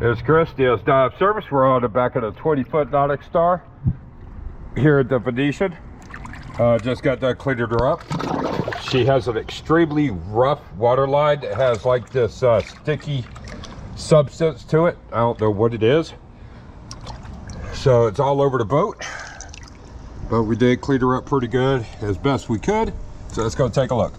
It's Chris, DS Dive Service. We're on the back of the 20-foot Nautic Star here at the Venetian. Just got done cleaning her up. She has an extremely rough waterline that has like this sticky substance to it. I don't know what it is. So it's all over the boat. But we did clean her up pretty good, as best we could. So let's go take a look.